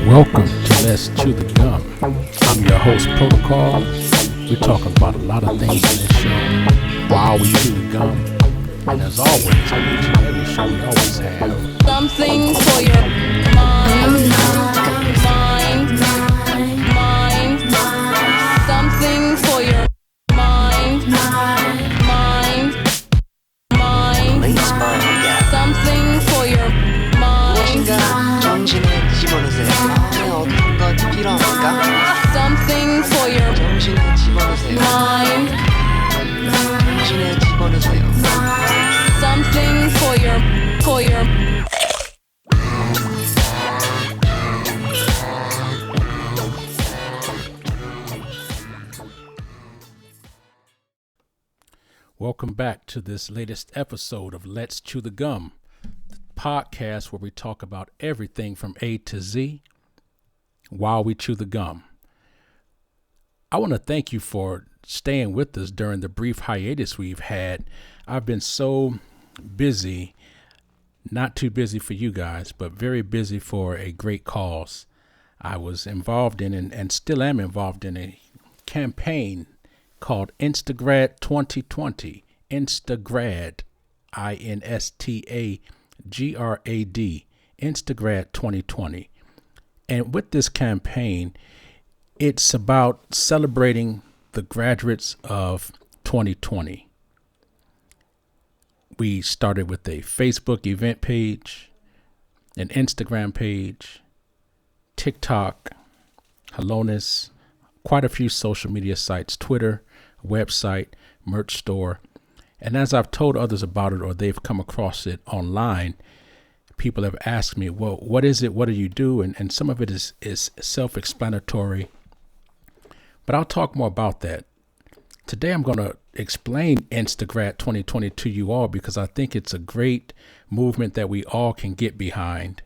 Welcome to Let's Chew the Gum. I'm your host, Protocol. We're talking about a lot of things in this show while we chew the gum. And as always, on each and every show, we always have something for your mind. Something for your mind. Something for your mind. 정신을 집어넣으세요. 안에 어떤 것이 필요합니까? Something for your 정신을 집어넣으세요. mind. 정신을 집어넣으세요. Something for your Welcome back to this latest episode of Let's Chew the Gum, the podcast where we talk about everything from A to Z while we chew the gum. I want to thank you for staying with us during the brief hiatus we've had. I've been so busy, not too busy for you guys, but very busy for a great cause. I was involved in and still am involved in a campaign called Instagrad2020. Instagrad, Instagrad, Instagrad2020. And with this campaign, it's about celebrating the graduates of 2020. We started with a Facebook event page, an Instagram page, TikTok, Hellonis, quite a few social media sites, Twitter, website, merch store. And as I've told others about it or they've come across it online, people have asked me, well, what is it? What do you do? And some of it is self-explanatory, but I'll talk more about that. Today, I'm going to explain Instagrad 2020 to you all because I think it's a great movement that we all can get behind.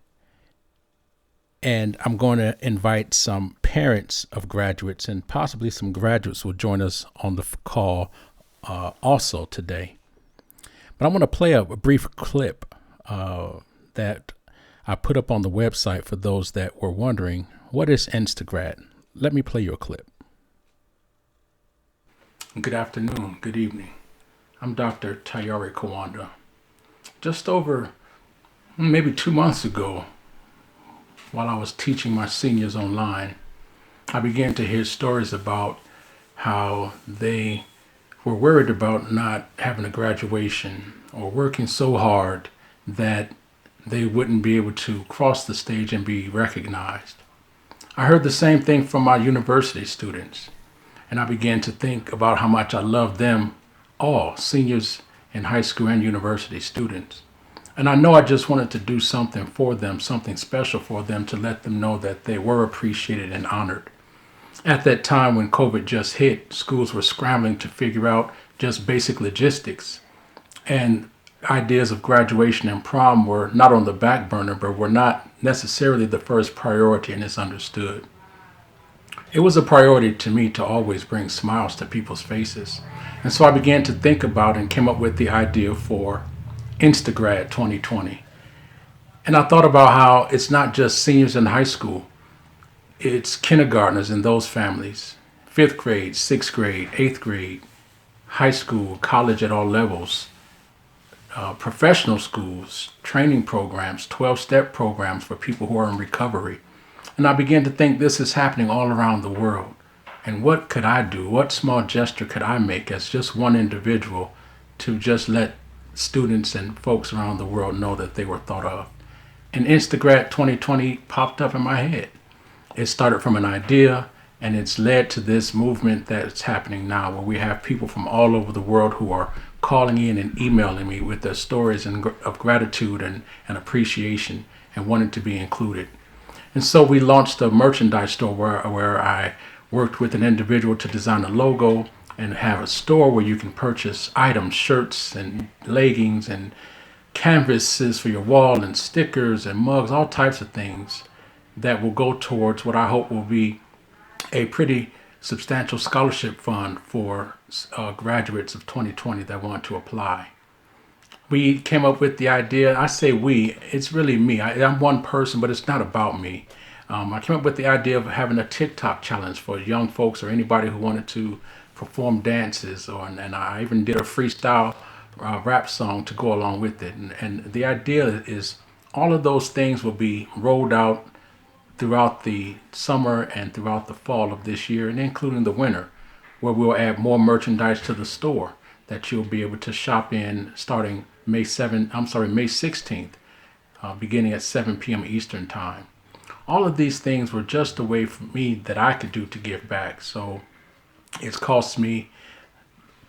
And I'm going to invite some parents of graduates and possibly some graduates will join us on the call also today. But I'm going to play a brief clip that I put up on the website for those that were wondering, what is Instagrad? Let me play you a clip. Good afternoon, good evening. I'm Dr. Tayari Kawanda. Just over maybe 2 months ago, while I was teaching my seniors online, I began to hear stories about how they were worried about not having a graduation or working so hard that they wouldn't be able to cross the stage and be recognized. I heard the same thing from my university students, and I began to think about how much I love them all, seniors in high school and university students. And I know I just wanted to do something for them, something special for them, to let them know that they were appreciated and honored. At that time when COVID just hit, schools were scrambling to figure out just basic logistics. And ideas of graduation and prom were not on the back burner, but were not necessarily the first priority, and it's understood. It was a priority to me to always bring smiles to people's faces. And so I began to think about and came up with the idea for Instagrad 2020. And I thought about how it's not just seniors in high school, it's kindergartners in those families, 5th grade, 6th grade, 8th grade, high school, college at all levels, professional schools, training programs, 12-step programs for people who are in recovery. And I began to think this is happening all around the world. And what could I do? What small gesture could I make as just one individual to just let students and folks around the world know that they were thought of? And Instagrad 2020 popped up in my head. It started from an idea, and it's led to this movement that's happening now, where we have people from all over the world who are calling in and emailing me with their stories of gratitude and appreciation and wanting to be included. And so we launched a merchandise store where I worked with an individual to design a logo and have a store where you can purchase items, shirts and leggings and canvases for your wall and stickers and mugs, all types of things that will go towards what I hope will be a pretty substantial scholarship fund for graduates of 2020 that want to apply. We came up with the idea. I say we, it's really me. I'm one person, but it's not about me. I came up with the idea of having a TikTok challenge for young folks or anybody who wanted to perform dances, and I even did a freestyle rap song to go along with it. And the idea is all of those things will be rolled out throughout the summer and throughout the fall of this year, and including the winter, where we'll add more merchandise to the store that you'll be able to shop in starting May 16th, beginning at 7 p.m. Eastern Time. All of these things were just a way for me that I could do to give back. So it's cost me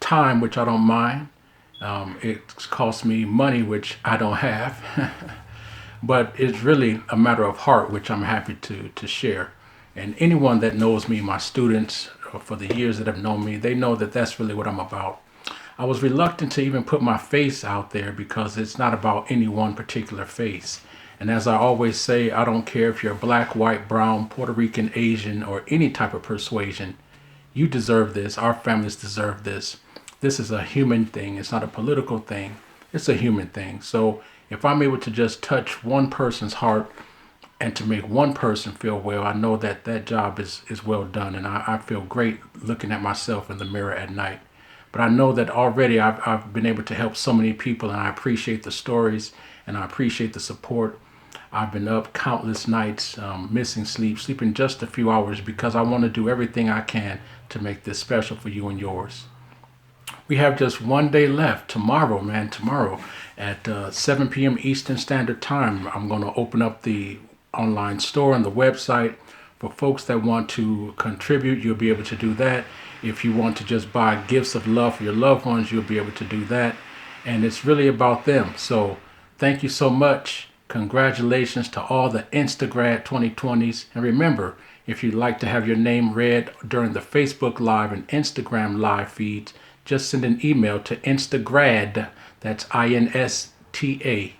time, which I don't mind. It's cost me money, which I don't have. But it's really a matter of heart, which I'm happy to share. And anyone that knows me, my students, or for the years that have known me, they know that that's really what I'm about. I was reluctant to even put my face out there because it's not about any one particular face. And as I always say, I don't care if you're black, white, brown, Puerto Rican, Asian, or any type of persuasion. You deserve this. Our families deserve this. This is a human thing. It's not a political thing. It's a human thing. So if I'm able to just touch one person's heart and to make one person feel well, I know that that job is well done. And I feel great looking at myself in the mirror at night. But I know that already I've been able to help so many people, and I appreciate the stories and I appreciate the support. I've been up countless nights, missing sleep, sleeping just a few hours because I want to do everything I can to make this special for you and yours. We have just one day left. Tomorrow at 7 p.m. Eastern Standard Time, I'm going to open up the online store and the website for folks that want to contribute. You'll be able to do that. If you want to just buy gifts of love for your loved ones, you'll be able to do that. And it's really about them. So thank you so much. Congratulations to all the Instagrad2020s. And remember, if you'd like to have your name read during the Facebook Live and Instagram Live feeds, just send an email to Instagrad, that's INSTAGRAD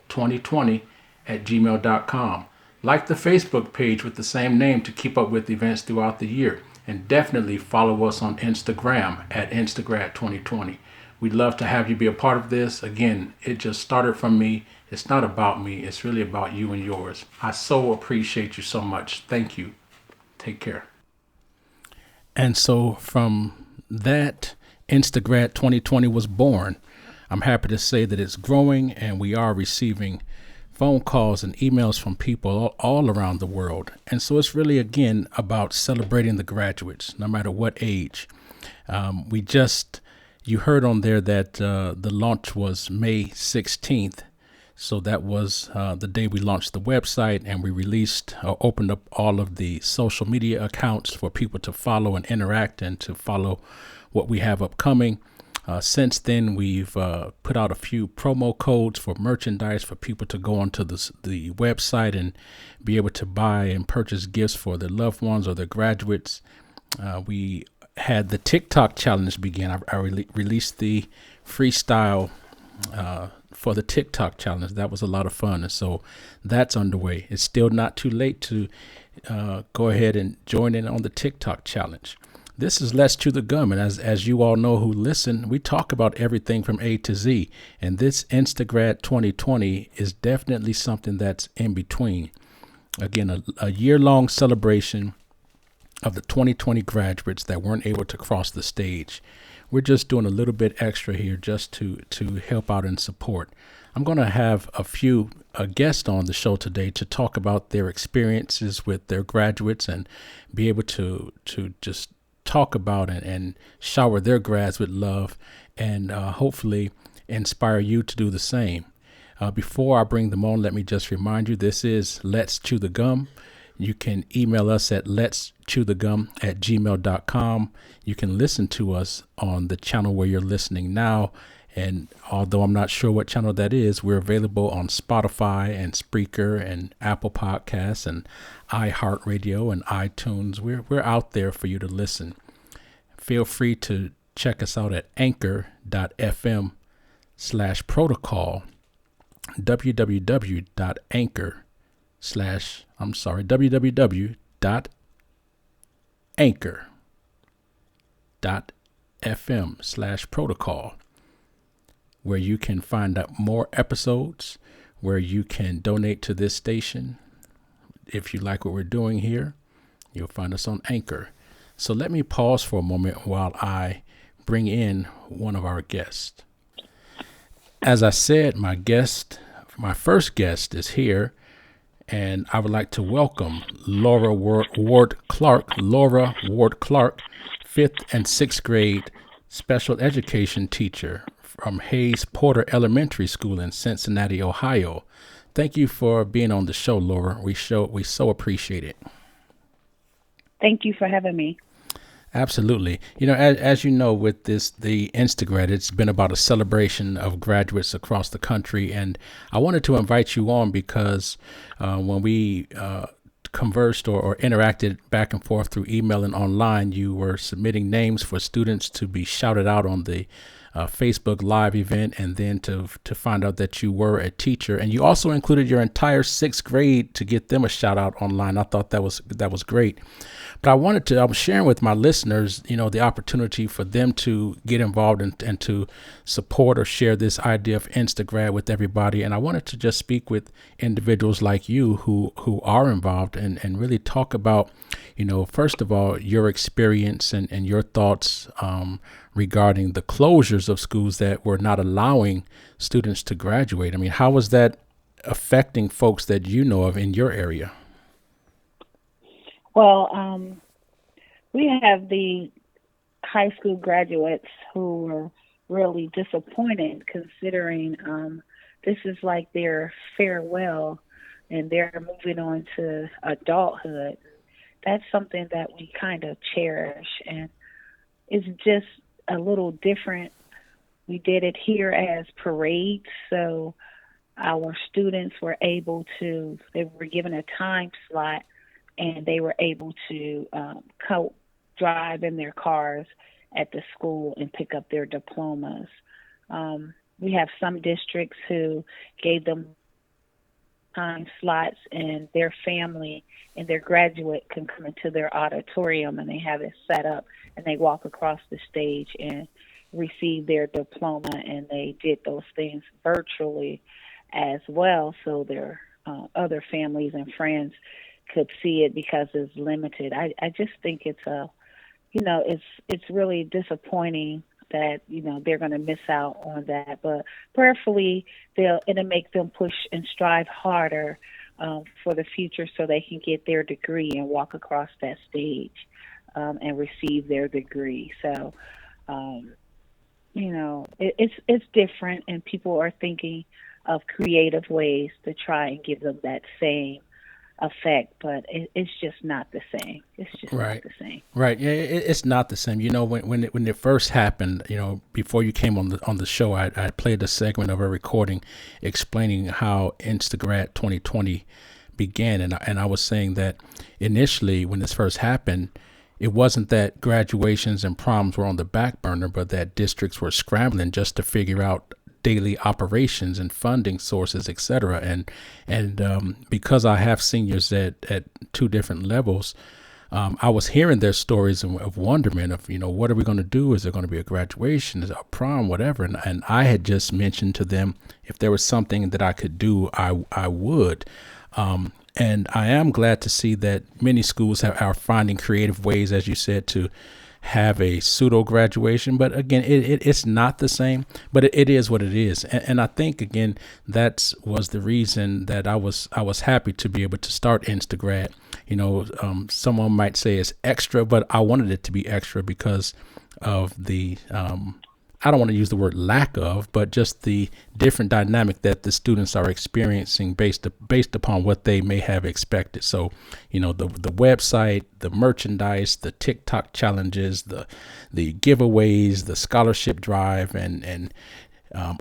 2020 at gmail.com. Like the Facebook page with the same name to keep up with events throughout the year. And definitely follow us on Instagram at Instagrad2020. We'd love to have you be a part of this. Again, it just started from me. It's not about me. It's really about you and yours. I so appreciate you so much. Thank you. Take care. And so from that, Instagrad 2020 was born. I'm happy to say that it's growing, and we are receiving phone calls and emails from people all around the world. And so it's really, again, about celebrating the graduates, no matter what age. You heard on there that the launch was May 16th. So that was the day we launched the website, and we opened up all of the social media accounts for people to follow and interact and to follow what we have upcoming. Since then, we've put out a few promo codes for merchandise for people to go onto the website and be able to buy and purchase gifts for their loved ones or their graduates. We had the TikTok challenge begin. I released the freestyle for the TikTok challenge. That was a lot of fun. And so that's underway. It's still not too late to go ahead and join in on the TikTok challenge. This is Let's Chew the Gum, and as you all know who listen, we talk about everything from A to Z, and this Instagrad 2020 is definitely something that's in between. Again, a year-long celebration of the 2020 graduates that weren't able to cross the stage. We're just doing a little bit extra here just to help out and support. I'm going to have a few guests on the show today to talk about their experiences with their graduates and be able to just talk about and shower their grads with love and hopefully inspire you to do the same. Before I bring them on, let me just remind you, this is Let's Chew the Gum. You can email us at letschewthegum@gmail.com. You can listen to us on the channel where you're listening now. And although I'm not sure what channel that is, we're available on Spotify and Spreaker and Apple Podcasts and iHeartRadio and iTunes. We're out there for you to listen. Feel free to check us out at anchor.fm/protocol, www.anchor.fm/protocol, where you can find out more episodes, where you can donate to this station, if you like what we're doing here, you'll find us on Anchor. So let me pause for a moment while I bring in one of our guests. As I said, my first guest is here, and I would like to welcome Laura Ward Clark. Laura Ward Clark, 5th and 6th grade special education teacher from Hayes Porter Elementary School in Cincinnati, Ohio. Thank you for being on the show, Laura. We so appreciate it. Thank you for having me. Absolutely. As you know, with the Instagrad, it's been about a celebration of graduates across the country. And I wanted to invite you on because when we conversed or interacted back and forth through email and online, you were submitting names for students to be shouted out on the Facebook Live event, and then to find out that you were a teacher, and you also included your entire 6th grade to get them a shout out online. I thought that was great. But I was sharing with my listeners, the opportunity for them to get involved and to support or share this idea of Instagrad with everybody. And I wanted to just speak with individuals like you who are involved and really talk about, first of all, your experience and your thoughts regarding the closures of schools that were not allowing students to graduate. I mean, how was that affecting folks that you know of in your area? Well, we have the high school graduates who were really disappointed, considering this is like their farewell and they're moving on to adulthood. That's something that we kind of cherish, and it's just a little different. We did it here as parades, so our students were they were given a time slot, and they were able to drive in their cars at the school and pick up their diplomas. We have some districts who gave them time slots, and their family and their graduate can come into their auditorium, and they have it set up, and they walk across the stage and receive their diploma, and they did those things virtually as well, so their other families and friends could see it because it's limited. I just think it's really disappointing that they're going to miss out on that, but prayerfully it'll make them push and strive harder for the future, so they can get their degree and walk across that stage and receive their degree. So it's different, and people are thinking of creative ways to try and give them that same effect, but it's just not the same. It's just Right. not the same. Right. Yeah, it's not the same. When it first happened, before you came on the show, I played a segment of a recording explaining how Instagrad2020 began, and I was saying that initially when this first happened, it wasn't that graduations and proms were on the back burner, but that districts were scrambling just to figure out daily operations and funding sources, et cetera. And because I have seniors at two different levels, I was hearing their stories of wonderment of, what are we going to do? Is there going to be a graduation? Is it a prom, whatever? And I had just mentioned to them, if there was something that I could do, I would. And I am glad to see that many schools are finding creative ways, as you said, to have a pseudo graduation. But again, it's not the same, but it is what it is. And I think, again, that was the reason that I was happy to be able to start Instagrad. Someone might say it's extra, but I wanted it to be extra because of the I don't want to use the word lack of, but just the different dynamic that the students are experiencing based upon what they may have expected. So, the website, the merchandise, the TikTok challenges, the giveaways, the scholarship drive, and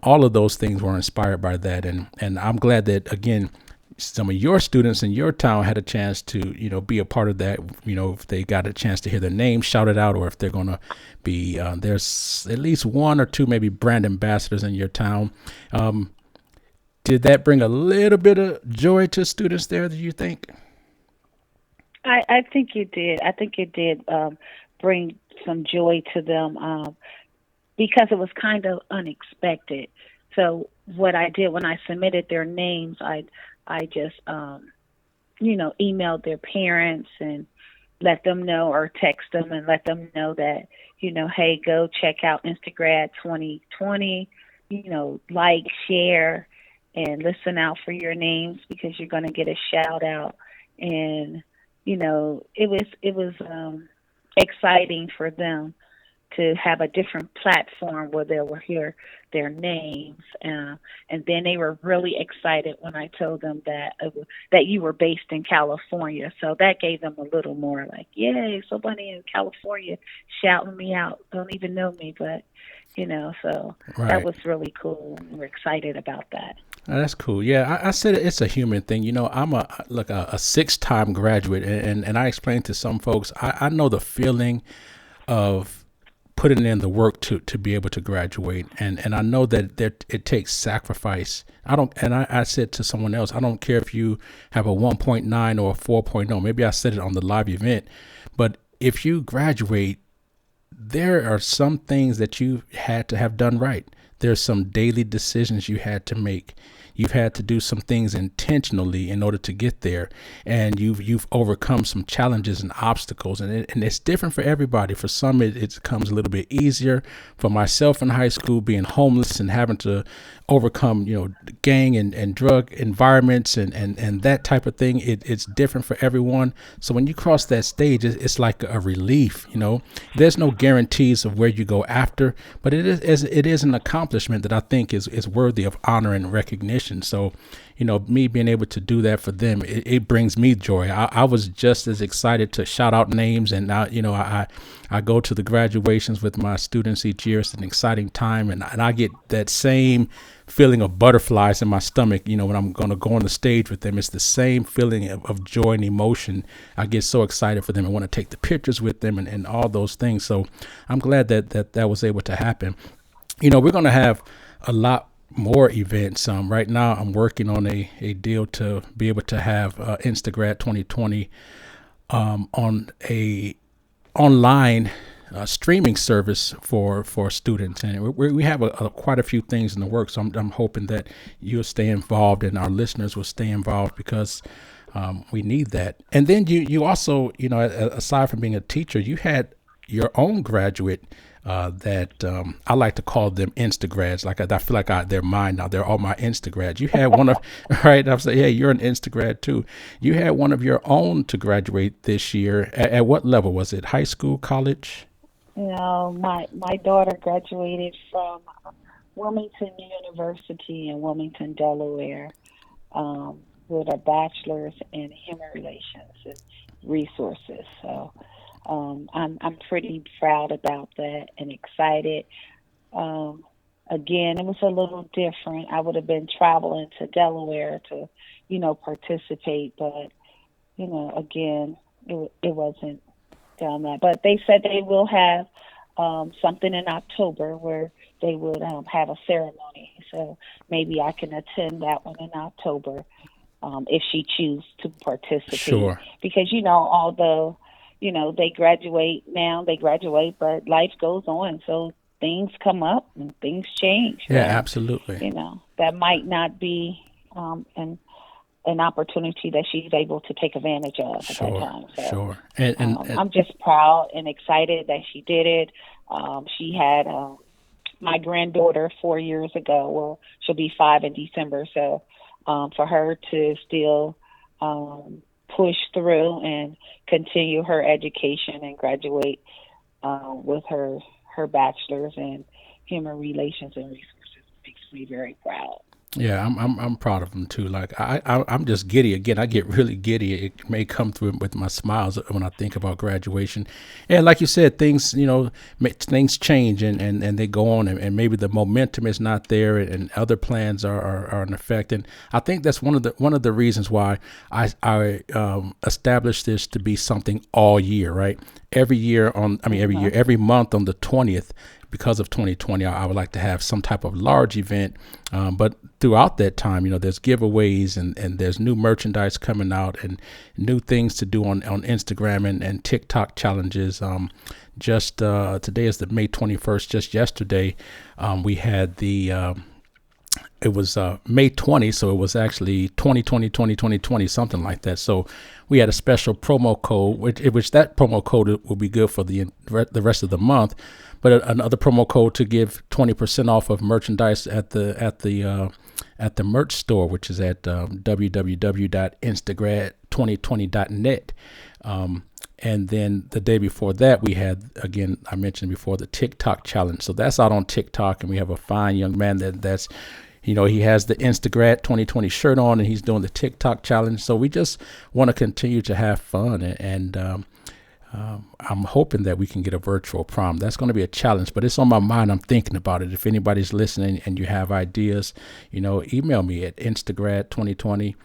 all of those things were inspired by that. And I'm glad that, again, some of your students in your town had a chance to, be a part of that, if they got a chance to hear their name shouted out, or if they're going to be, there's at least one or two, maybe brand ambassadors in your town. Did that bring a little bit of joy to students there, do you think? I think it did. I think it did bring some joy to them because it was kind of unexpected. So what I did when I submitted their names, I just emailed their parents and let them know, or text them and let them know that, hey, go check out Instagrad2020, like, share, and listen out for your names because you're going to get a shout out. And, it was exciting for them to have a different platform where they will hear their names. And then they were really excited when I told them that you were based in California. So that gave them a little more like, yay, somebody in California shouting me out. Don't even know me, but, so Right. that was really cool. And we're excited about that. Oh, that's cool. Yeah, I said it's a human thing. I'm a 6-time graduate, and I explained to some folks, I know the feeling of putting in the work to be able to graduate, and I know that it takes sacrifice. I said to someone else, I don't care if you have a 1.9 or a 4.0. Maybe I said it on the live event, but if you graduate, there are some things that you had to have done right. There's some daily decisions you had to make. You've had to do some things intentionally in order to get there, and you've overcome some challenges and obstacles, and it's different for everybody. For some, it comes a little bit easier. For myself in high school, being homeless and having to overcome, gang and drug environments and that type of thing, it's different for everyone. So when you cross that stage, it's like a relief. There's no guarantees of where you go after, but it is an accomplishment that I think is worthy of honor and recognition. So, me being able to do that for them, it brings me joy. I was just as excited to shout out names, and now, I go to the graduations with my students each year. It's an exciting time, and I get that same feeling of butterflies in my stomach, when I'm going to go on the stage with them. It's the same feeling of joy and emotion. I get so excited for them. I want to take the pictures with them and all those things. So I'm glad that was able to happen. We're going to have a lot more events. Right now I'm working on a deal to be able to have Instagrad2020 on a online streaming service for students, and we have quite a few things in the works. So I'm hoping that you'll stay involved and our listeners will stay involved, because we need that. And then you also, aside from being a teacher, you had your own graduate that I like to call them Instagrads. Like I feel like they're mine now. They're all my Instagrads. You had one of, right? I'm saying, yeah, you're an Instagrad too. You had one of your own to graduate this year. At what level was it? High school, college? My daughter graduated from Wilmington University in Wilmington, Delaware, with a bachelor's in human relations and resources. So I'm pretty proud about that and excited. Again, it was a little different. I would have been traveling to Delaware to, participate, but, again, it wasn't done that. But they said they will have something in October where they would have a ceremony. So maybe I can attend that one in October if she chooses to participate. Sure. Because, although they graduate, but life goes on. So things come up and things change. Yeah, absolutely. That might not be an opportunity that she's able to take advantage of at that time. So, sure. And I'm just proud and excited that she did it. She had my granddaughter 4 years ago. Well, she'll be 5 in December. So for her to still push through and continue her education and graduate with her bachelor's in human relations and resources makes me very proud. Yeah, I'm proud of them too. Like I'm just giddy. Again, I get really giddy. It may come through with my smiles when I think about graduation. And like you said, things things change and they go on, and maybe the momentum is not there, and other plans are in effect. And I think that's one of the reasons why I established this to be something all year. Right, every month on the 20th. Because of 2020, I would like to have some type of large event. But throughout that time, there's giveaways and there's new merchandise coming out and new things to do on Instagram and TikTok challenges. Just today is the May 21st. Just yesterday, we had the it was May 20, so it was actually 2020, something like that. So we had a special promo code, which that promo code will be good for the rest of the month, but another promo code to give 20% off of merchandise at the merch store, which is at www.instagrad2020.net. And then the day before that, we had, again, I mentioned before, the TikTok challenge. So that's out on TikTok, and we have a fine young man that's, he has the Instagrad 2020 shirt on, and he's doing the TikTok challenge. So we just want to continue to have fun, and I'm hoping that we can get a virtual prom. That's going to be a challenge, but it's on my mind. I'm thinking about it. If anybody's listening and you have ideas, email me at Instagrad2020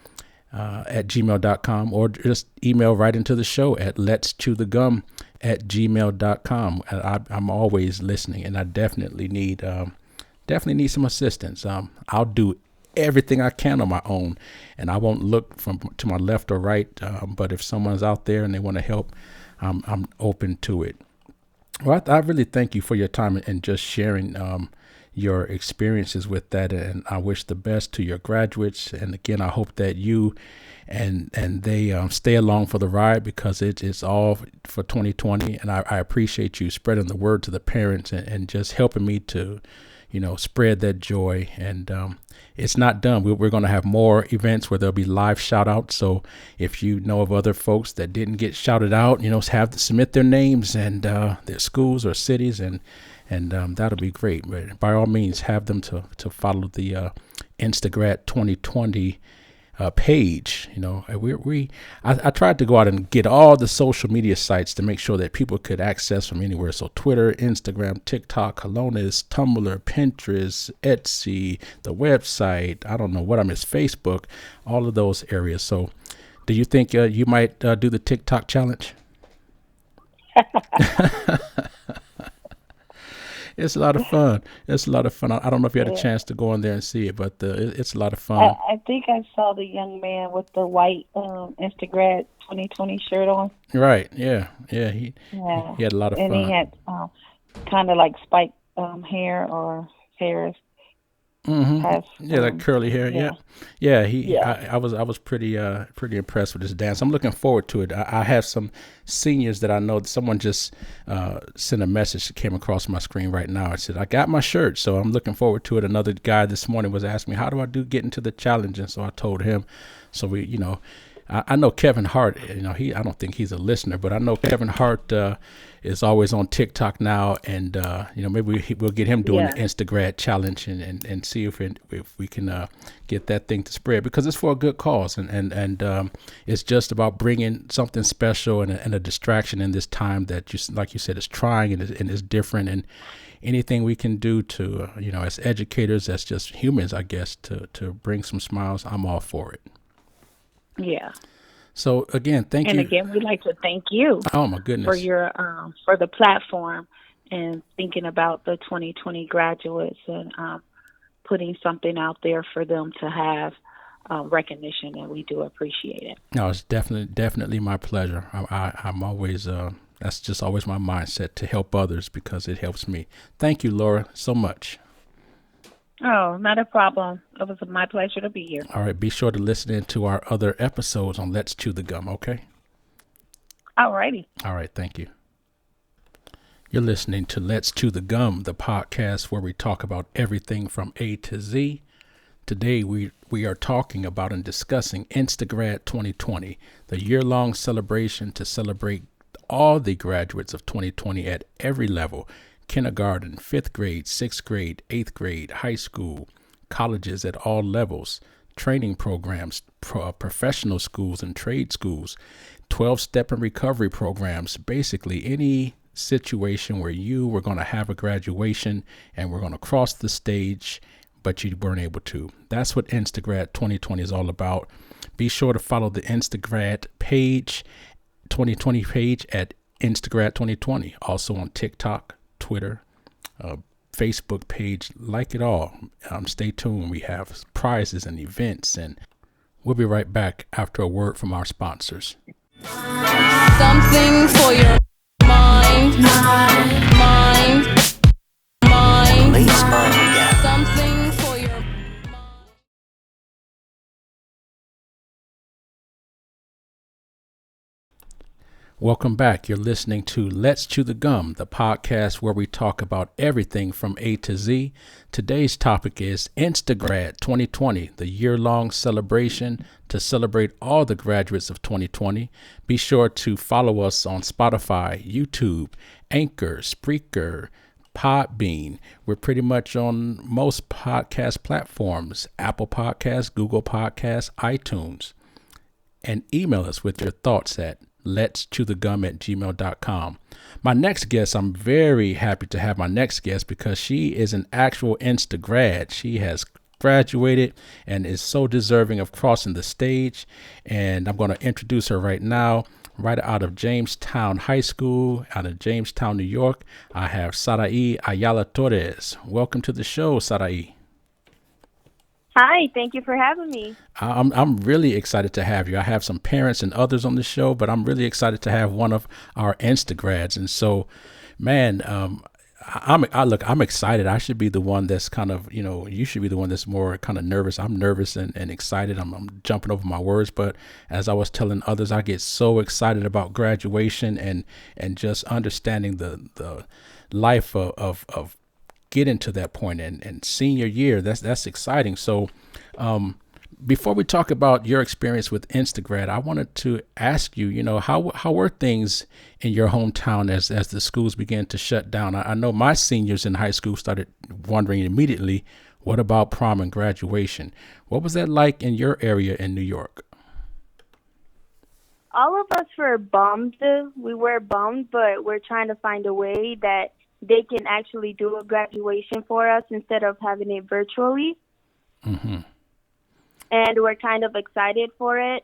at gmail.com, or just email right into the show at letschewthegum@gmail.com. I'm always listening, and I definitely need some assistance. I'll do everything I can on my own, and I won't look to my left or right. But if someone's out there and they want to help, I'm open to it. Well, I really thank you for your time and just sharing your experiences with that, and I wish the best to your graduates. And again, I hope that you and they stay along for the ride, because it's all for 2020. And I appreciate you spreading the word to the parents and just helping me to spread that joy. And it's not done. We're going to have more events where there'll be live shout outs. So if you know of other folks that didn't get shouted out, have to submit their names and their schools or cities, and that'll be great. But by all means, have them to follow the Instagrad 2020 page. I tried to go out and get all the social media sites to make sure that people could access from anywhere. So Twitter, Instagram, TikTok, Halonis, Tumblr, Pinterest, Etsy, the website. I don't know what I missed, Facebook, all of those areas. So do you think you might do the TikTok challenge? It's a lot of fun. I don't know if you had a chance to go in there and see it, but it's a lot of fun. I think I saw the young man with the white Instagrad 2020 shirt on. Right. Yeah. He had a lot of fun. And he had kind of like spiked hair or hairs. Mm-hmm. Like curly hair. I was pretty impressed with this dance. I'm looking forward to it. I have some seniors that I know. Someone just sent a message that came across my screen right now. I said, I got my shirt, so I'm looking forward to it. Another guy this morning was asking me, how do I get into the challenge? And so I told him. So we, I know Kevin Hart, I don't think he's a listener, but I know Kevin Hart is always on TikTok now, and maybe we'll get him doing the Instagrad challenge and see if we can get that thing to spread, because it's for a good cause, and it's just about bringing something special and a distraction in this time that, like you said, is trying and is different, and anything we can do to as educators, as just humans, I guess, to bring some smiles, I'm all for it. Yeah. So again, thank you. And again, we'd like to thank you. Oh my goodness. For your for the platform and thinking about the 2020 graduates and putting something out there for them to have recognition, and we do appreciate it. No, it's definitely my pleasure. I'm always that's just always my mindset, to help others because it helps me. Thank you, Laura, so much. Oh, not a problem. It was my pleasure to be here. All right. Be sure to listen in to our other episodes on Let's Chew the Gum, okay? All righty. All right. Thank you. You're listening to Let's Chew the Gum, the podcast where we talk about everything from A to Z. Today, we are talking about and discussing Instagrad 2020, the year-long celebration to celebrate all the graduates of 2020 at every level: kindergarten, 5th grade, 6th grade, 8th grade, high school, colleges at all levels, training programs, professional schools and trade schools, 12-step and recovery programs, basically any situation where you were going to have a graduation and we're going to cross the stage, but you weren't able to. That's what Instagrad 2020 is all about. Be sure to follow the Instagrad page, 2020 page at Instagrad 2020, also on TikTok, Twitter, Facebook page, like it all. Stay tuned. We have prizes and events, and we'll be right back after a word from our sponsors. Something for your mind. Please mind, yeah. Something for your mind. Welcome back. You're listening to Let's Chew the Gum, the podcast where we talk about everything from A to Z. Today's topic is Instagrad 2020, the year-long celebration to celebrate all the graduates of 2020. Be sure to follow us on Spotify, YouTube, Anchor, Spreaker, Podbean. We're pretty much on most podcast platforms, Apple Podcasts, Google Podcasts, iTunes. And email us with your thoughts at letschewthegum@gmail.com. My next guest, I'm very happy to have my next guest because she is an actual Instagrad. She has graduated and is so deserving of crossing the stage. And I'm going to introduce her right now, right out of Jamestown High School, out of Jamestown, New York. I have Sarai Ayala Torres. Welcome to the show, Sarai. Hi, thank you for having me. I'm really excited to have you. I have some parents and others on the show, but I'm really excited to have one of our Instagrads. And so, man, I'm excited. I should be the one that's kind of, you should be the one that's more kind of nervous. I'm nervous and excited. I'm jumping over my words. But as I was telling others, I get so excited about graduation and just understanding the life of getting to that point and senior year. That's exciting. So before we talk about your experience with Instagrad, I wanted to ask you, how were things in your hometown as the schools began to shut down? I know my seniors in high school started wondering immediately, what about prom and graduation? What was that like in your area in New York? All of us were bummed. We were bummed, but we're trying to find a way that they can actually do a graduation for us instead of having it virtually. Mm-hmm. And we're kind of excited for it.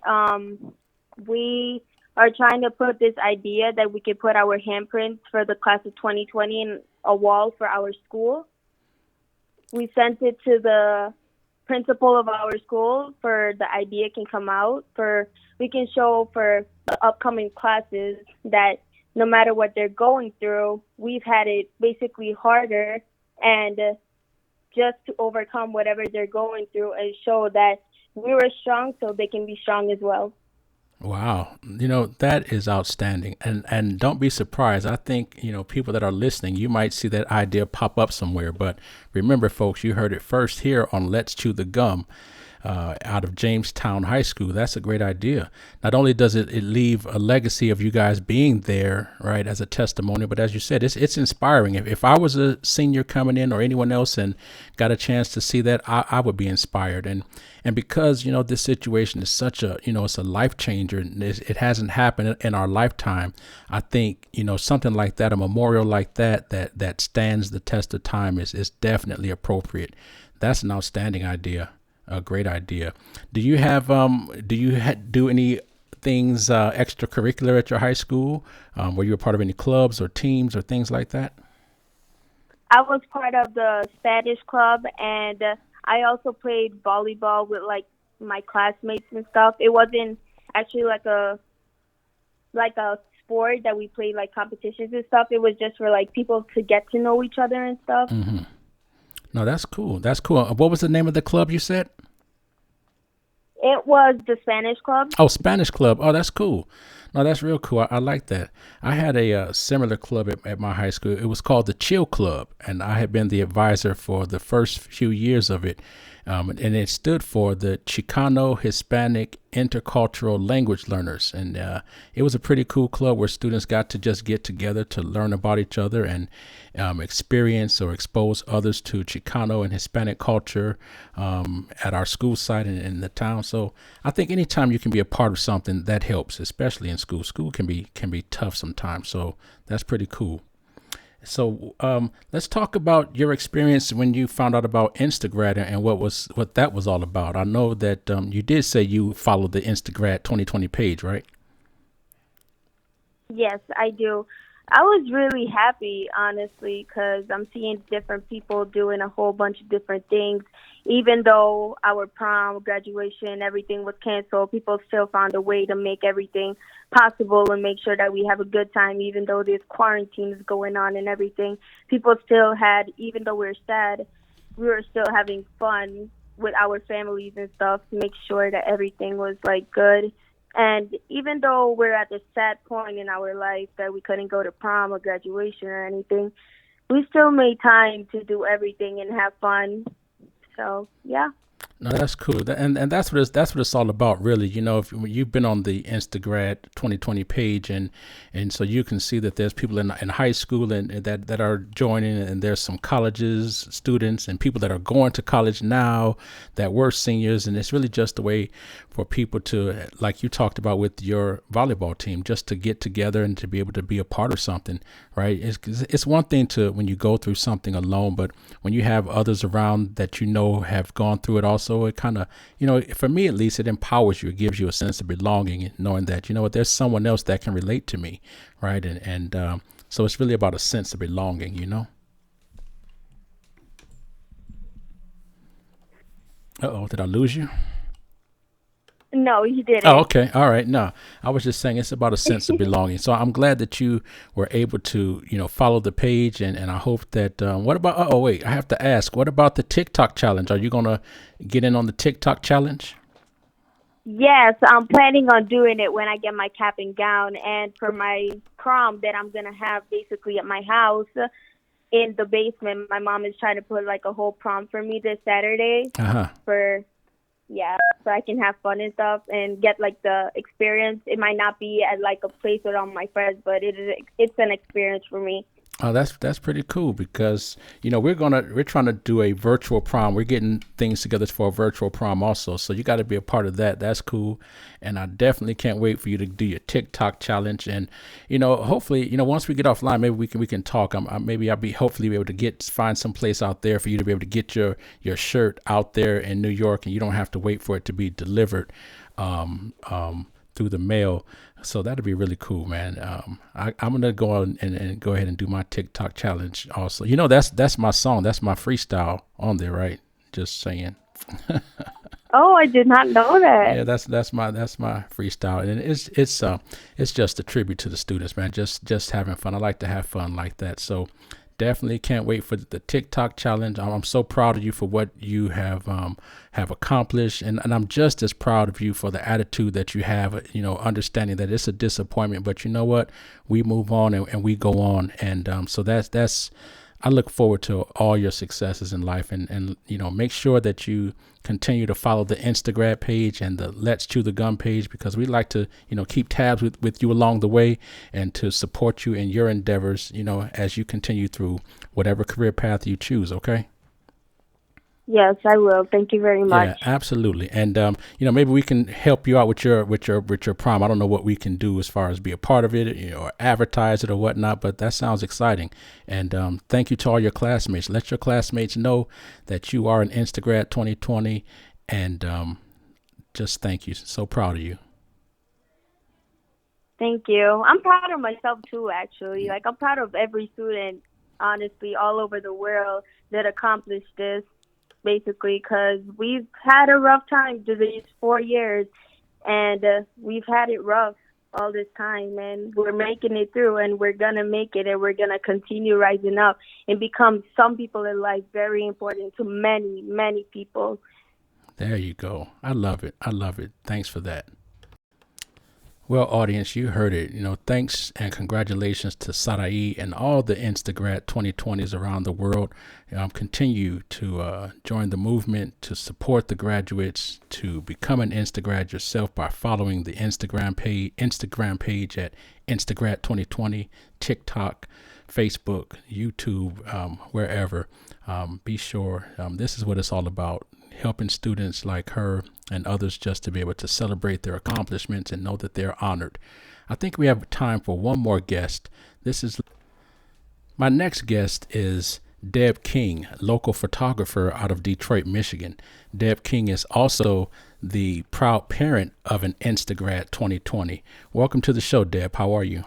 We are trying to put this idea that we could put our handprints for the class of 2020 in a wall for our school. We sent it to the principal of our school for the idea can come out, for we can show for the upcoming classes that no matter what they're going through, we've had it basically harder, and just to overcome whatever they're going through and show that we were strong so they can be strong as well. Wow. That is outstanding. And don't be surprised. I think, people that are listening, you might see that idea pop up somewhere. But remember, folks, you heard it first here on Let's Chew the Gum. Out of Jamestown High School. That's a great idea. Not only does it leave a legacy of you guys being there, right, as a testimony, but as you said, it's inspiring. If I was a senior coming in or anyone else and got a chance to see that, I would be inspired. And because, this situation is such a, it's a life changer and it hasn't happened in our lifetime. I think, something like that, a memorial like that stands the test of time is definitely appropriate. That's an outstanding idea. A great idea. Do you have do any things extracurricular at your high school? Were you a part of any clubs or teams or things like that? I was part of the Spanish club, and I also played volleyball with like my classmates and stuff. It wasn't actually like a sport that we played like competitions and stuff. It was just for like people to get to know each other and stuff. Mm-hmm. No, that's cool. That's cool. What was the name of the club you said? It was the Spanish club. Oh, Spanish club. Oh, that's cool. No, that's real cool. I like that. I had a similar club at my high school. It was called the Chill Club, and I had been the advisor for the first few years of it. And it stood for the Chicano Hispanic Intercultural Language Learners. And it was a pretty cool club where students got to just get together to learn about each other and experience or expose others to Chicano and Hispanic culture at our school site and in the town. So I think anytime you can be a part of something, that helps, especially in school. School can be tough sometimes. So that's pretty cool. So let's talk about your experience when you found out about Instagrad and what that was all about. I know that you did say you followed the Instagrad 2020 page, right? Yes, I do. I was really happy, honestly, because I'm seeing different people doing a whole bunch of different things. Even though our prom, graduation, everything was canceled, people still found a way to make everything possible and make sure that we have a good time, even though there's quarantines going on and everything. People still had, even though we're sad, we were still having fun with our families and stuff to make sure that everything was, like, good. And even though we're at the sad point in our life that we couldn't go to prom or graduation or anything, we still made time to do everything and have fun. So, yeah. No, that's cool. And that's what it's all about, really. You know, if you've been on the Instagrad2020 page, and so you can see that there's people in high school and that are joining, and there's some colleges, students, and people that are going to college now that were seniors, and it's really just a way for people to, like you talked about with your volleyball team, just to get together and to be able to be a part of something, right? It's one thing to when you go through something alone, but when you have others around that you know have gone through it also, it kind of, you know, for me at least, it empowers you. It gives you a sense of belonging and knowing that, you know what, there's someone else that can relate to me, right? And so it's really about a sense of belonging, you know? Uh-oh, did I lose you? No, you didn't. Oh, okay. All right. No, I was just saying it's about a sense of belonging. So I'm glad that you were able to, you know, follow the page. And I hope that, what about, oh, wait, I have to ask, what about the TikTok challenge? Are you going to get in on the TikTok challenge? Yes, I'm planning on doing it when I get my cap and gown. And for my prom that I'm going to have basically at my house in the basement, my mom is trying to put like a whole prom for me this Saturday so I can have fun and stuff and get like the experience. It might not be at like a place with all my friends, but it's an experience for me. Oh, that's pretty cool because, you know, we're trying to do a virtual prom. We're getting things together for a virtual prom also. So you got to be a part of that. That's cool. And I definitely can't wait for you to do your TikTok challenge. And, you know, hopefully, you know, once we get offline, maybe we can talk. Maybe I'll hopefully be able to find some place out there for you to be able to get your shirt out there in New York, and you don't have to wait for it to be delivered through the mail. So that'd be really cool, man. I'm gonna go on and go ahead and do my TikTok challenge also. You know, that's my song. That's my freestyle on there, right? Just saying. Oh, I did not know that. Yeah, that's my freestyle, and it's just a tribute to the students, man. Just having fun. I like to have fun like that. So definitely can't wait for the TikTok challenge. I'm so proud of you for what you have accomplished, and I'm just as proud of you for the attitude that you have, you know, understanding that it's a disappointment, but you know what, we move on and we go on, and so that's I look forward to all your successes in life, and you know, make sure that you continue to follow the Instagram page and the Let's Chew the Gum page, because we like to, you know, keep tabs with you along the way and to support you in your endeavors, you know, as you continue through whatever career path you choose. Okay. Yes, I will. Thank you very much. Yeah, absolutely. And you know, maybe we can help you out with your prom. I don't know what we can do as far as be a part of it, you know, or advertise it or whatnot, but that sounds exciting. And thank you to all your classmates. Let your classmates know that you are an Instagrad2020, and just thank you. So proud of you. Thank you. I'm proud of myself too, actually. Like, I'm proud of every student, honestly, all over the world that accomplished this. Basically, because we've had a rough time through these 4 years, and we've had it rough all this time, and we're making it through, and we're going to make it, and we're going to continue rising up and become some people in life very important to many, many people. There you go. I love it. I love it. Thanks for that. Well, audience, you heard it. You know, thanks and congratulations to Sarai and all the Instagrad 2020s around the world. Continue to join the movement, to support the graduates, to become an Instagrad yourself by following the Instagram page at Instagrad2020, TikTok, Facebook, YouTube, wherever. Be sure this is what it's all about. Helping students like her and others just to be able to celebrate their accomplishments and know that they're honored. I think we have time for one more guest. My next guest is Deb King, local photographer out of Detroit, Michigan. Deb King is also the proud parent of an Instagrad 2020. Welcome to the show, Deb. How are you?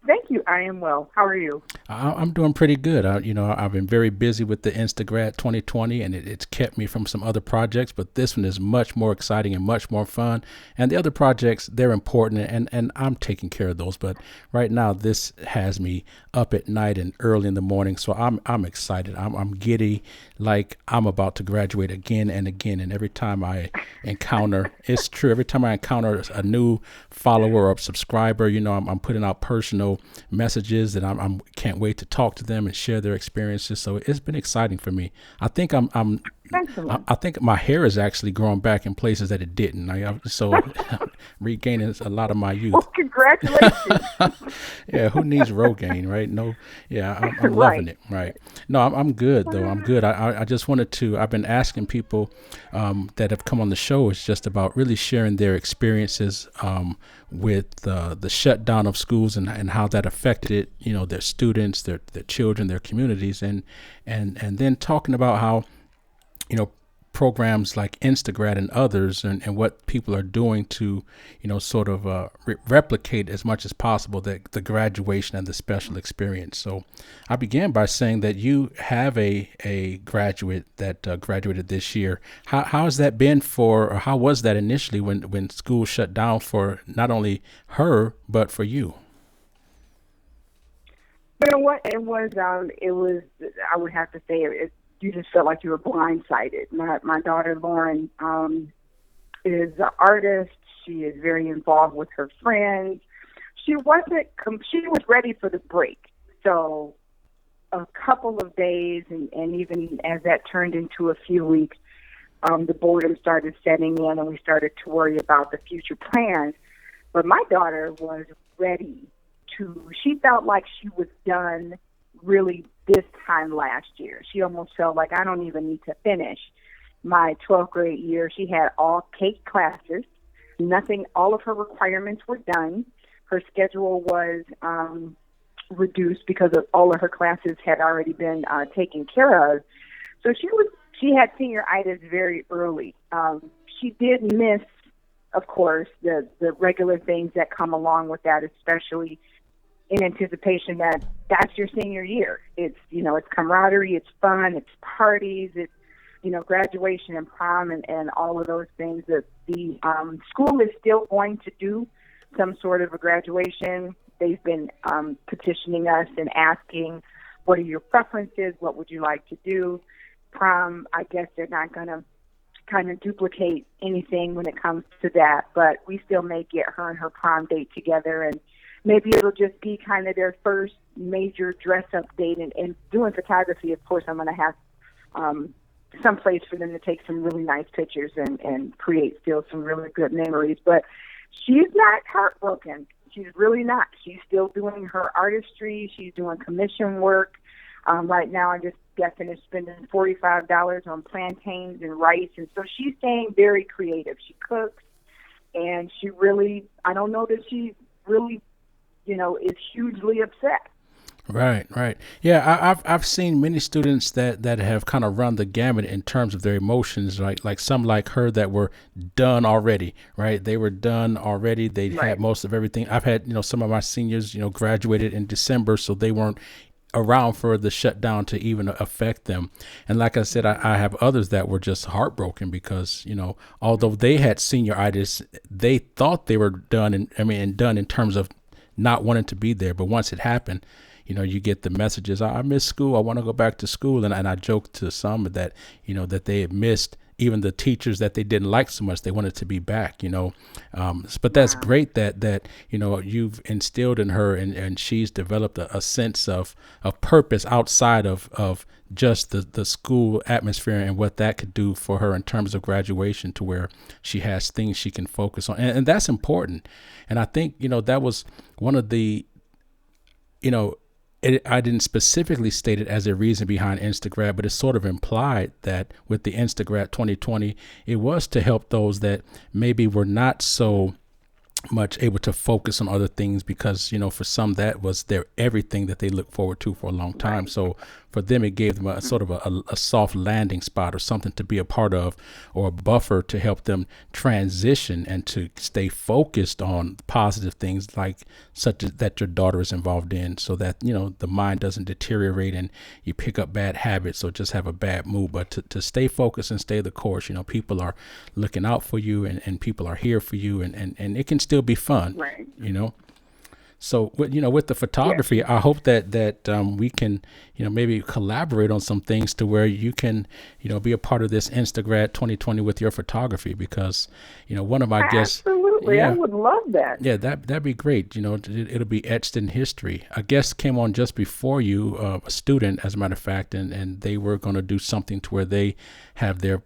Thank you. I am well. How are you? I'm doing pretty good. I've been very busy with the Instagrad 2020, and it's kept me from some other projects, but this one is much more exciting and much more fun. And the other projects, they're important, and I'm taking care of those. But right now, this has me up at night and early in the morning, so I'm excited. I'm giddy, like I'm about to graduate again and again. And every time I encounter, it's true, every time I encounter a new follower or subscriber, I'm putting out personal messages that I'm can't wait to talk to them and share their experiences. So it's been exciting for me. I think I think my hair is actually growing back in places that it didn't. So regaining a lot of my youth. Well, congratulations. Yeah, who needs Rogaine, right? No, yeah, I'm loving it. Right. No, I'm good though. I'm good. I just wanted to. I've been asking people that have come on the show. It's just about really sharing their experiences with the shutdown of schools and how that affected their students, their children, their communities, and then talking about how programs like Instagrad and others and what people are doing to sort of replicate as much as possible the graduation and the special experience. So I began by saying that you have a graduate that graduated this year. How has that been or how was that initially when school shut down for not only her but for you? You know what? It was. I would have to say you just felt like you were blindsided. My daughter Lauren is an artist. She is very involved with her friends. She was ready for the break. So a couple of days, and even as that turned into a few weeks, the boredom started setting in, and we started to worry about the future plans. But my daughter was ready to. She felt like she was done really this time last year. She almost felt like I don't even need to finish my 12th grade year. She had all cake classes, nothing, all of her requirements were done. Her schedule was reduced because of all of her classes had already been taken care of. So she had senioritis very early. She did miss, of course, the regular things that come along with that, especially in anticipation that that's your senior year. It's, it's camaraderie, it's fun, it's parties, it's, graduation and prom and all of those things. That the school is still going to do some sort of a graduation. They've been petitioning us and asking, what are your preferences? What would you like to do? Prom, I guess they're not going to kind of duplicate anything when it comes to that, but we still may get her and her prom date together, and maybe it'll just be kind of their first major dress-up date. And doing photography, of course, I'm going to have some place for them to take some really nice pictures and create still some really good memories. But she's not heartbroken. She's really not. She's still doing her artistry. She's doing commission work. Right now, I just got finished spending $45 on plantains and rice. And so she's staying very creative. She cooks, and she really, I don't know that she really is hugely upset. Right. Yeah, I've seen many students that have kind of run the gamut in terms of their emotions, like some like her that were done already, right? They were done already. They had most of everything. I've had, some of my seniors, graduated in December, so they weren't around for the shutdown to even affect them. And like I said, I have others that were just heartbroken because, although they had senioritis, they thought they were done and done in terms of not wanting to be there. But once it happened, you get the messages, I miss school, I want to go back to school. And I joked to some that, that they had missed even the teachers that they didn't like so much. They wanted to be back, but that's great that you've instilled in her and she's developed a sense of purpose outside of just the school atmosphere and what that could do for her in terms of graduation, to where she has things she can focus on. And that's important. And I think, that was one of the, I didn't specifically state it as a reason behind Instagrad, but it's sort of implied that with the Instagrad 2020, it was to help those that maybe were not so much able to focus on other things, because for some that was their everything that they looked forward to for a long time. Right. So for them, it gave them a sort of a soft landing spot, or something to be a part of, or a buffer to help them transition and to stay focused on positive things, like such as that your daughter is involved in, so that the mind doesn't deteriorate and you pick up bad habits or just have a bad mood, but to stay focused and stay the course. People are looking out for you, and people are here for you, and it can still be fun. Right. So with the photography, I hope that we can maybe collaborate on some things to where you can be a part of this Instagrad 2020 with your photography, because one of my guests. Absolutely, I would love that. Yeah, that'd be great. It'll be etched in history. A guest came on just before you, a student, as a matter of fact, and they were going to do something to where they have their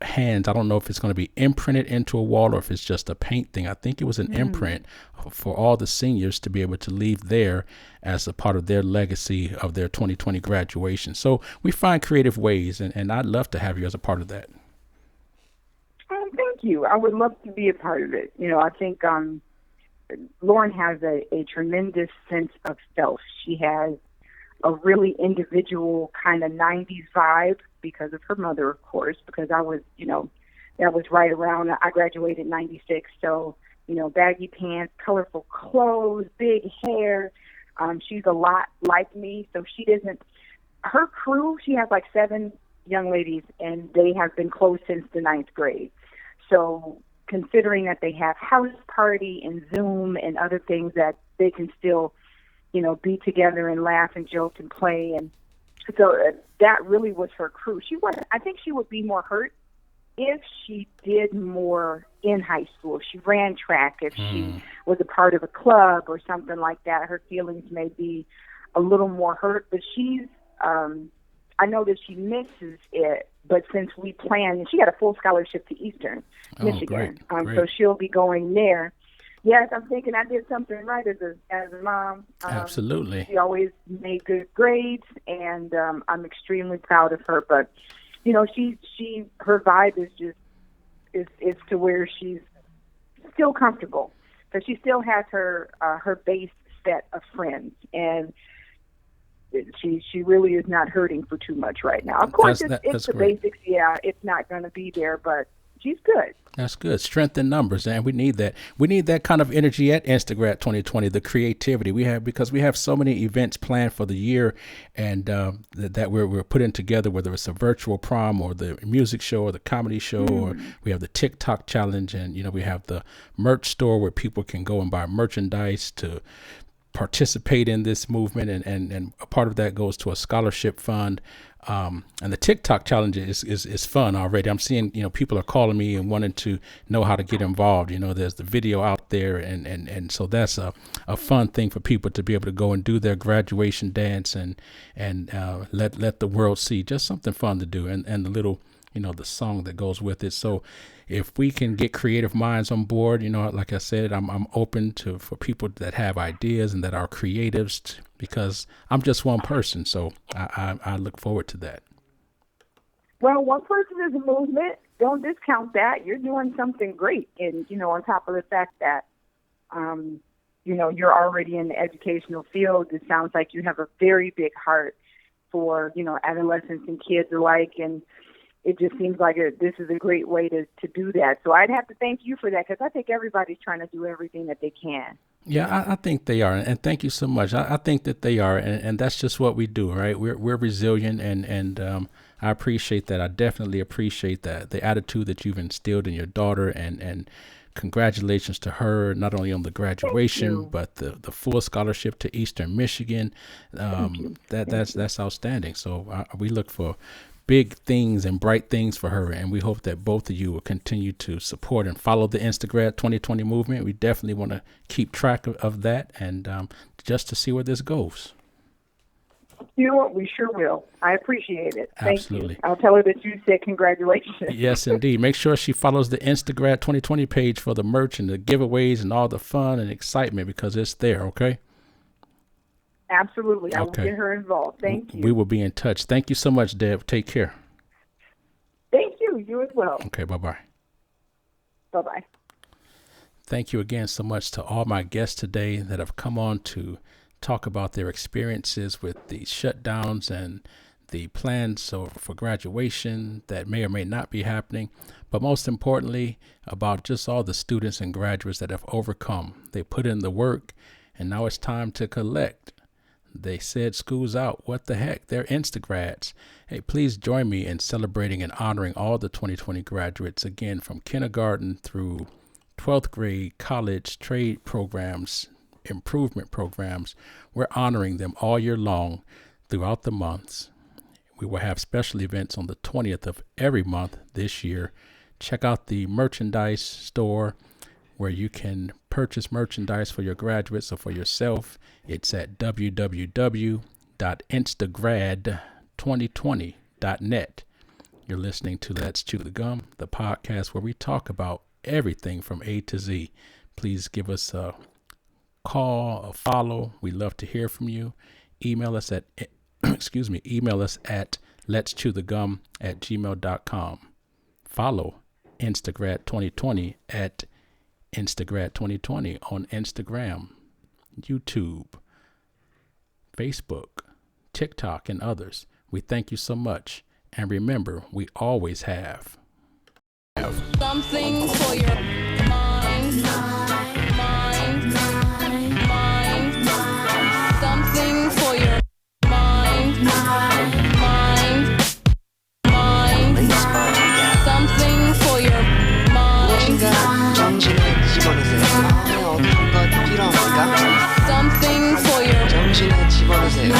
hands. I don't know if it's going to be imprinted into a wall or if it's just a paint thing. I think it was an imprint for all the seniors to be able to leave there as a part of their legacy of their 2020 graduation. So we find creative ways, and I'd love to have you as a part of that. Thank you. I would love to be a part of it. I think Lauren has a tremendous sense of self. She has a really individual kind of 90s vibe, because of her mother, of course, because I was, that was right around, I graduated in 96. So, baggy pants, colorful clothes, big hair. She's a lot like me. So her crew, she has like 7 young ladies, and they have been close since the 9th grade. So considering that they have house party and Zoom and other things, that they can still, be together and laugh and joke and play. And so that really was her crew. I think she would be more hurt if she did more in high school. If she ran track, if she was a part of a club or something like that, her feelings may be a little more hurt. But I know that she misses it. But since we planned, she got a full scholarship to Eastern Michigan. Great. So she'll be going there. Yes, I'm thinking I did something right as a mom. Absolutely. She always made good grades, and I'm extremely proud of her. But her vibe is to where she's still comfortable, because she still has her base set of friends, and she really is not hurting for too much right now. Of course, it's the great basics. Yeah, it's not going to be there, but she's good. That's good. Strength in numbers, and we need that. We need that kind of energy at Instagrad 2020. The creativity because we have so many events planned for the year, and that we're putting together, whether it's a virtual prom or the music show or the comedy show, or we have the TikTok challenge, and we have the merch store where people can go and buy merchandise to participate in this movement, and a part of that goes to a scholarship fund. And the TikTok challenge is fun already. I'm seeing, people are calling me and wanting to know how to get involved. There's the video out there, and so that's a fun thing for people to be able to go and do their graduation dance and let the world see, just something fun to do, and the little, the song that goes with it. So if we can get creative minds on board, like I said, I'm open for people that have ideas and that are creatives, because I'm just one person. So I look forward to that. Well, one person is a movement. Don't discount that. You're doing something great. And, on top of the fact that, you're already in the educational field, it sounds like you have a very big heart for, adolescents and kids alike. And it just seems like this is a great way to do that. So I'd have to thank you for that, because I think everybody's trying to do everything that they can. Yeah, I think they are. And thank you so much. I think that they are. And that's just what we do, right? We're resilient. And I appreciate that. I definitely appreciate that. The attitude that you've instilled in your daughter, and congratulations to her, not only on the graduation, but the full scholarship to Eastern Michigan. That's outstanding. So we look for big things and bright things for her, and we hope that both of you will continue to support and follow the Instagrad 2020 movement. We definitely want to keep track of that, and just to see where this goes. You know what? We sure will. I appreciate it. Absolutely. Thank you. I'll tell her that you said congratulations. Yes, indeed. Make sure she follows the Instagrad 2020 page for the merch and the giveaways and all the fun and excitement, because it's there, okay? Absolutely. I will get her involved. Thank you. We will be in touch. Thank you so much, Deb. Take care. Thank you. You as well. Okay, bye-bye. Bye-bye. thank you again so much to all my guests today that have come on to talk about their experiences with the shutdowns and the plans for graduation that may or may not be happening, but most importantly, about just all the students and graduates that have overcome. They put in the work, and now it's time to collect. They said school's out. What the heck? They're Instagrads. Hey, please join me in celebrating and honoring all the 2020 graduates, again, from kindergarten through 12th grade, college, trade programs, improvement programs. We're honoring them all year long throughout the months. We will have special events on the 20th of every month this year. Check out the merchandise store where you can purchase merchandise for your graduates or for yourself. It's at www.instagrad2020.net. You're listening to Let's Chew the Gum, the podcast where we talk about everything from A to Z. Please give us a call, a follow. We love to hear from you. Email us at email us at letschewthegum@gmail.com. Follow Instagrad2020 at Instagrad2020 on Instagram, YouTube, Facebook, TikTok, and others. We thank you so much. And remember, we always have Something for your mind. Something for your mind. Something for your mind. 무엇인가 정신을 집어넣으세요. 마음에 어떤 것 필요합니까? Something for your 정신을 집어넣으세요.